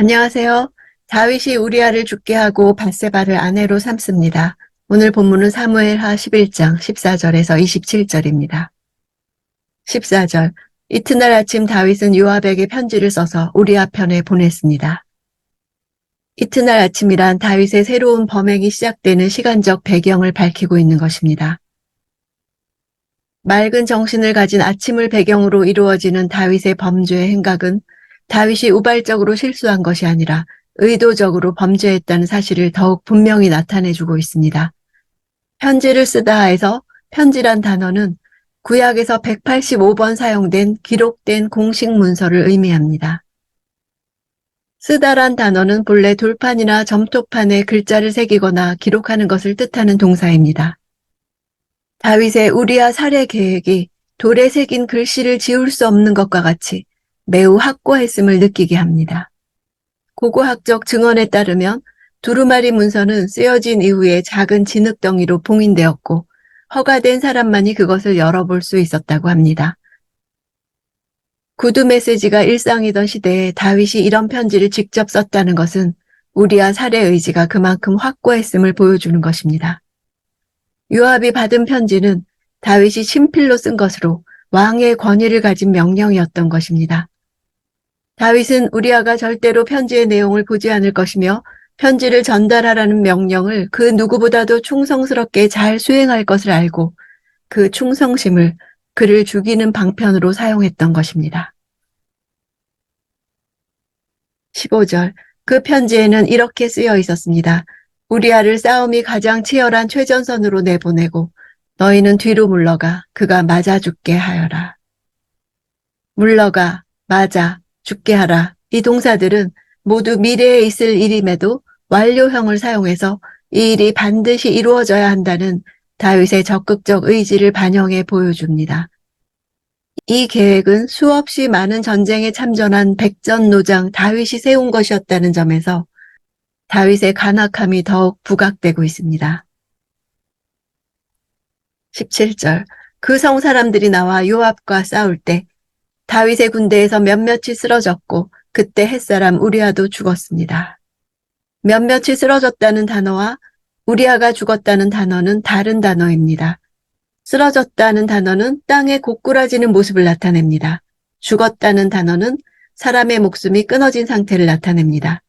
안녕하세요. 다윗이 우리아를 죽게 하고 밧세바를 아내로 삼습니다. 오늘 본문은 사무엘하 11장 14절에서 27절입니다. 14절. 이튿날 아침 다윗은 요압에게 편지를 써서 우리아 편에 보냈습니다. 이튿날 아침이란 다윗의 새로운 범행이 시작되는 시간적 배경을 밝히고 있는 것입니다. 맑은 정신을 가진 아침을 배경으로 이루어지는 다윗의 범죄의 행각은 다윗이 우발적으로 실수한 것이 아니라 의도적으로 범죄했다는 사실을 더욱 분명히 나타내주고 있습니다. 편지를 쓰다 하에서 편지란 단어는 구약에서 185번 사용된 기록된 공식 문서를 의미합니다. 쓰다란 단어는 본래 돌판이나 점토판에 글자를 새기거나 기록하는 것을 뜻하는 동사입니다. 다윗의 우리아 살해 계획이 돌에 새긴 글씨를 지울 수 없는 것과 같이 매우 확고했음을 느끼게 합니다. 고고학적 증언에 따르면 두루마리 문서는 쓰여진 이후에 작은 진흙덩이로 봉인되었고 허가된 사람만이 그것을 열어볼 수 있었다고 합니다. 구두 메시지가 일상이던 시대에 다윗이 이런 편지를 직접 썼다는 것은 우리아 살해 의지가 그만큼 확고했음을 보여주는 것입니다. 요압이 받은 편지는 다윗이 친필로 쓴 것으로 왕의 권위를 가진 명령이었던 것입니다. 다윗은 우리아가 절대로 편지의 내용을 보지 않을 것이며 편지를 전달하라는 명령을 그 누구보다도 충성스럽게 잘 수행할 것을 알고 그 충성심을 그를 죽이는 방편으로 사용했던 것입니다. 15절. 그 편지에는 이렇게 쓰여 있었습니다. 우리아를 싸움이 가장 치열한 최전선으로 내보내고 너희는 뒤로 물러가 그가 맞아 죽게 하여라. 물러가, 맞아, 죽게 하라. 이 동사들은 모두 미래에 있을 일임에도 완료형을 사용해서 이 일이 반드시 이루어져야 한다는 다윗의 적극적 의지를 반영해 보여줍니다. 이 계획은 수없이 많은 전쟁에 참전한 백전노장 다윗이 세운 것이었다는 점에서 다윗의 간악함이 더욱 부각되고 있습니다. 17절. 그 성 사람들이 나와 요압과 싸울 때 다윗의 군대에서 몇몇이 쓰러졌고 그때 햇사람 우리아도 죽었습니다. 몇몇이 쓰러졌다는 단어와 우리아가 죽었다는 단어는 다른 단어입니다. 쓰러졌다는 단어는 땅에 고꾸라지는 모습을 나타냅니다. 죽었다는 단어는 사람의 목숨이 끊어진 상태를 나타냅니다.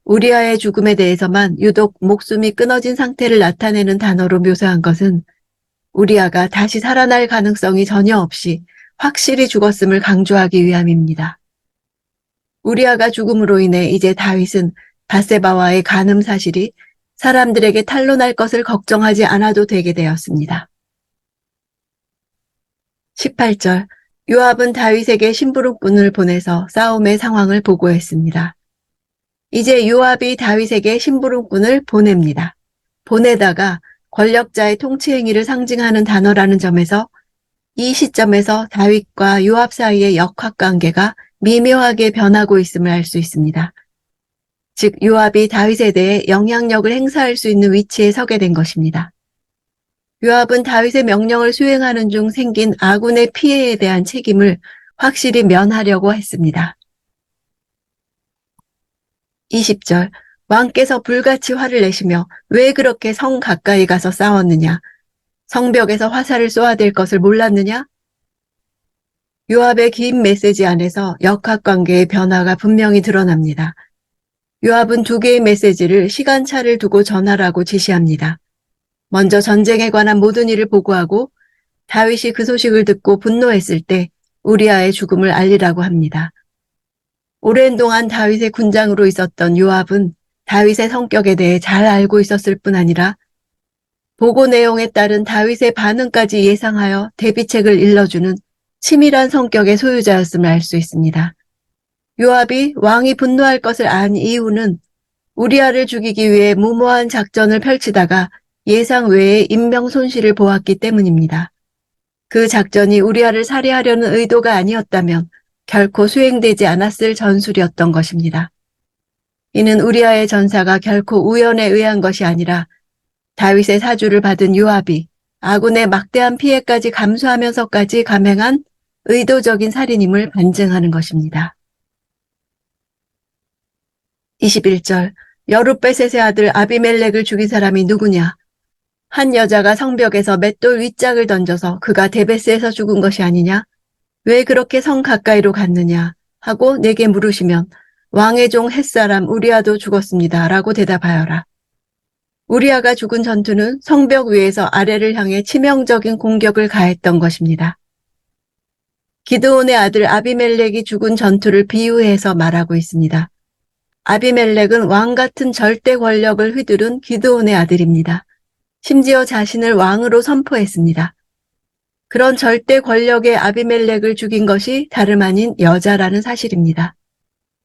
우리아의 죽음에 대해서만 유독 목숨이 끊어진 상태를 나타내는 단어로 묘사한 것은 우리아가 다시 살아날 가능성이 전혀 없이 확실히 죽었음을 강조하기 위함입니다. 우리아가 죽음으로 인해 이제 다윗은 밧세바와의 간음 사실이 사람들에게 탄로날 것을 걱정하지 않아도 되게 되었습니다. 18절. 요압은 다윗에게 심부름꾼을 보내서 싸움의 상황을 보고했습니다. 이제 요압이 다윗에게 심부름꾼을 보냅니다. 보내다가 권력자의 통치 행위를 상징하는 단어라는 점에서 이 시점에서 다윗과 요압 사이의 역학관계가 미묘하게 변하고 있음을 알 수 있습니다. 즉 요압이 다윗에 대해 영향력을 행사할 수 있는 위치에 서게 된 것입니다. 요압은 다윗의 명령을 수행하는 중 생긴 아군의 피해에 대한 책임을 확실히 면하려고 했습니다. 20절. 왕께서 불같이 화를 내시며 왜 그렇게 성 가까이 가서 싸웠느냐? 성벽에서 화살을 쏘아야 될 것을 몰랐느냐? 요압의 긴 메시지 안에서 역학관계의 변화가 분명히 드러납니다. 요압은 두 개의 메시지를 시간차를 두고 전하라고 지시합니다. 먼저 전쟁에 관한 모든 일을 보고하고 다윗이 그 소식을 듣고 분노했을 때 우리아의 죽음을 알리라고 합니다. 오랜 동안 다윗의 군장으로 있었던 요압은 다윗의 성격에 대해 잘 알고 있었을 뿐 아니라 보고 내용에 따른 다윗의 반응까지 예상하여 대비책을 일러주는 치밀한 성격의 소유자였음을 알 수 있습니다. 요압이 왕이 분노할 것을 안 이유는 우리아를 죽이기 위해 무모한 작전을 펼치다가 예상 외의 인명 손실을 보았기 때문입니다. 그 작전이 우리아를 살해하려는 의도가 아니었다면 결코 수행되지 않았을 전술이었던 것입니다. 이는 우리아의 전사가 결코 우연에 의한 것이 아니라 다윗의 사주를 받은 요압이 아군의 막대한 피해까지 감수하면서까지 감행한 의도적인 살인임을 반증하는 것입니다. 21절 여룻베셋의 아들 아비멜렉을 죽인 사람이 누구냐? 한 여자가 성벽에서 맷돌 윗짝을 던져서 그가 데베스에서 죽은 것이 아니냐? 왜 그렇게 성 가까이로 갔느냐? 하고 내게 물으시면 왕의 종 햇사람 우리아도 죽었습니다. 라고 대답하여라. 우리아가 죽은 전투는 성벽 위에서 아래를 향해 치명적인 공격을 가했던 것입니다. 기드온의 아들 아비멜렉이 죽은 전투를 비유해서 말하고 있습니다. 아비멜렉은 왕 같은 절대 권력을 휘두른 기드온의 아들입니다. 심지어 자신을 왕으로 선포했습니다. 그런 절대 권력의 아비멜렉을 죽인 것이 다름 아닌 여자라는 사실입니다.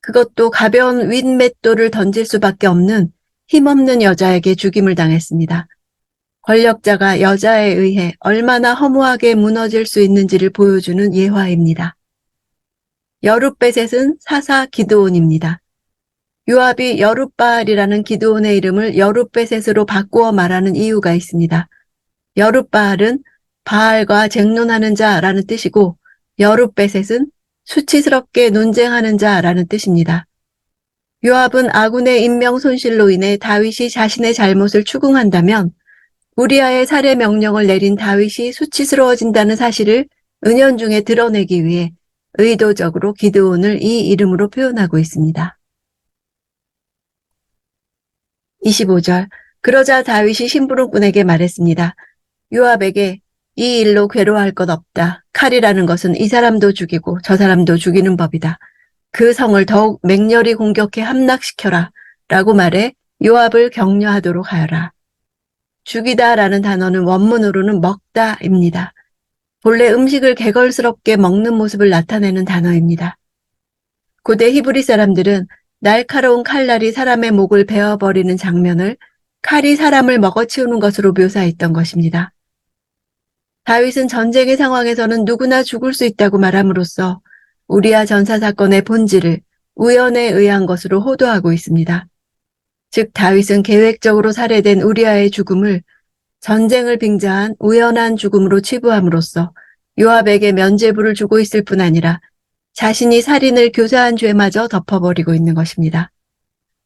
그것도 가벼운 윗맷돌을 던질 수밖에 없는 힘없는 여자에게 죽임을 당했습니다. 권력자가 여자에 의해 얼마나 허무하게 무너질 수 있는지를 보여주는 예화입니다. 여룻베셋은 사사 기드온입니다. 요압이 여룻바알이라는 기드온의 이름을 여룻베셋으로 바꾸어 말하는 이유가 있습니다. 여룻바알은 바알과 쟁론하는 자라는 뜻이고 여룻베셋은 수치스럽게 논쟁하는 자라는 뜻입니다. 요압은 아군의 인명 손실로 인해 다윗이 자신의 잘못을 추궁한다면 우리아의 살해 명령을 내린 다윗이 수치스러워진다는 사실을 은연중에 드러내기 위해 의도적으로 기드온을 이 이름으로 표현하고 있습니다. 25절 그러자 다윗이 심부름꾼에게 말했습니다. 요압에게 이 일로 괴로워할 것 없다. 칼이라는 것은 이 사람도 죽이고 저 사람도 죽이는 법이다. 그 성을 더욱 맹렬히 공격해 함락시켜라. 라고 말해 요압을 격려하도록 하여라. 죽이다라는 단어는 원문으로는 먹다입니다. 본래 음식을 개걸스럽게 먹는 모습을 나타내는 단어입니다. 고대 히브리 사람들은 날카로운 칼날이 사람의 목을 베어버리는 장면을 칼이 사람을 먹어치우는 것으로 묘사했던 것입니다. 다윗은 전쟁의 상황에서는 누구나 죽을 수 있다고 말함으로써 우리아 전사 사건의 본질을 우연에 의한 것으로 호도하고 있습니다. 즉 다윗은 계획적으로 살해된 우리아의 죽음을 전쟁을 빙자한 우연한 죽음으로 치부함으로써 요압에게 면죄부를 주고 있을 뿐 아니라 자신이 살인을 교사한 죄마저 덮어버리고 있는 것입니다.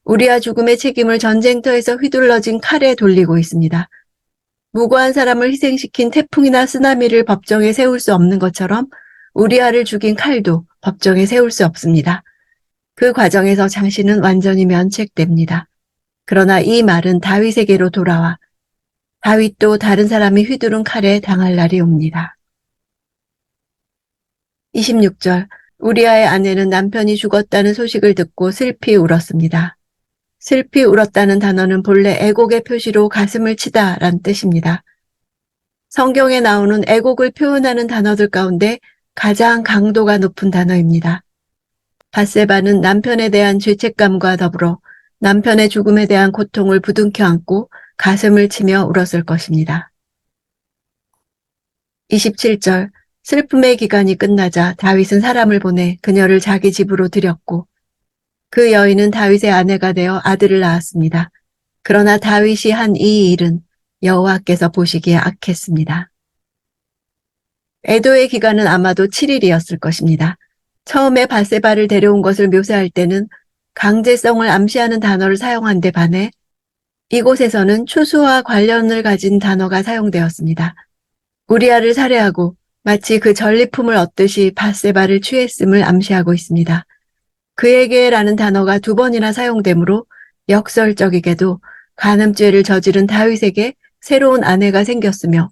우리아 죽음의 책임을 전쟁터에서 휘둘러진 칼에 돌리고 있습니다. 무고한 사람을 희생시킨 태풍이나 쓰나미를 법정에 세울 수 없는 것처럼 우리아를 죽인 칼도 법정에 세울 수 없습니다. 그 과정에서 자신은 완전히 면책됩니다. 그러나 이 말은 다윗에게로 돌아와 다윗도 다른 사람이 휘두른 칼에 당할 날이 옵니다. 26절 우리아의 아내는 남편이 죽었다는 소식을 듣고 슬피 울었습니다. 슬피 울었다는 단어는 본래 애곡의 표시로 가슴을 치다란 뜻입니다. 성경에 나오는 애곡을 표현하는 단어들 가운데 가장 강도가 높은 단어입니다. 밧세바는 남편에 대한 죄책감과 더불어 남편의 죽음에 대한 고통을 부둥켜 안고 가슴을 치며 울었을 것입니다. 27절 슬픔의 기간이 끝나자 다윗은 사람을 보내 그녀를 자기 집으로 들였고 그 여인은 다윗의 아내가 되어 아들을 낳았습니다. 그러나 다윗이 한 이 일은 여호와께서 보시기에 악했습니다. 애도의 기간은 아마도 7일이었을 것입니다. 처음에 밧세바를 데려온 것을 묘사할 때는 강제성을 암시하는 단어를 사용한 데 반해 이곳에서는 추수와 관련을 가진 단어가 사용되었습니다. 우리아를 살해하고 마치 그 전리품을 얻듯이 밧세바를 취했음을 암시하고 있습니다. 그에게라는 단어가 2번이나 사용되므로 역설적이게도 간음죄를 저지른 다윗에게 새로운 아내가 생겼으며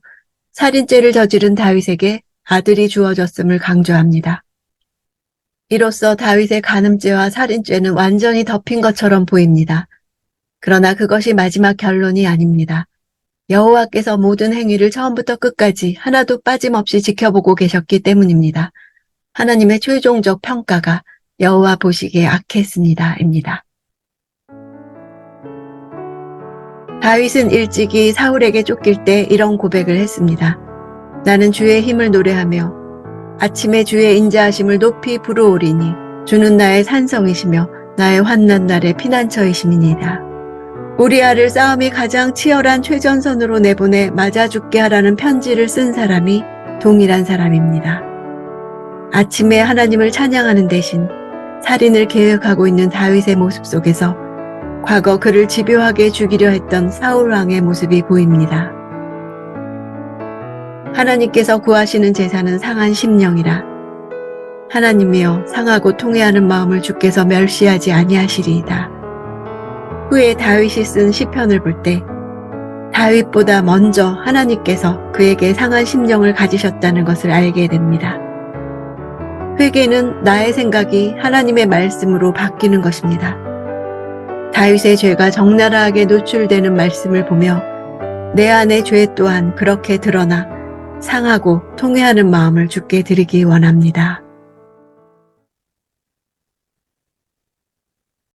살인죄를 저지른 다윗에게 아들이 주어졌음을 강조합니다. 이로써 다윗의 간음죄와 살인죄는 완전히 덮인 것처럼 보입니다. 그러나 그것이 마지막 결론이 아닙니다. 여호와께서 모든 행위를 처음부터 끝까지 하나도 빠짐없이 지켜보고 계셨기 때문입니다. 하나님의 최종적 평가가 여호와 보시기에 악했습니다입니다. 다윗은 일찍이 사울에게 쫓길 때 이런 고백을 했습니다. 나는 주의 힘을 노래하며 아침에 주의 인자하심을 높이 부르오리니 주는 나의 산성이시며 나의 환난 날의 피난처이심이니이다. 우리아를 싸움이 가장 치열한 최전선으로 내보내 맞아 죽게 하라는 편지를 쓴 사람이 동일한 사람입니다. 아침에 하나님을 찬양하는 대신 살인을 계획하고 있는 다윗의 모습 속에서 과거 그를 집요하게 죽이려 했던 사울 왕의 모습이 보입니다. 하나님께서 구하시는 제사는 상한 심령이라. 하나님이여 상하고 통회하는 마음을 주께서 멸시하지 아니하시리이다. 후에 다윗이 쓴 시편을 볼 때 다윗보다 먼저 하나님께서 그에게 상한 심령을 가지셨다는 것을 알게 됩니다. 회개는 나의 생각이 하나님의 말씀으로 바뀌는 것입니다. 다윗의 죄가 적나라하게 노출되는 말씀을 보며 내 안의 죄 또한 그렇게 드러나 상하고 통회하는 마음을 주께 드리기 원합니다.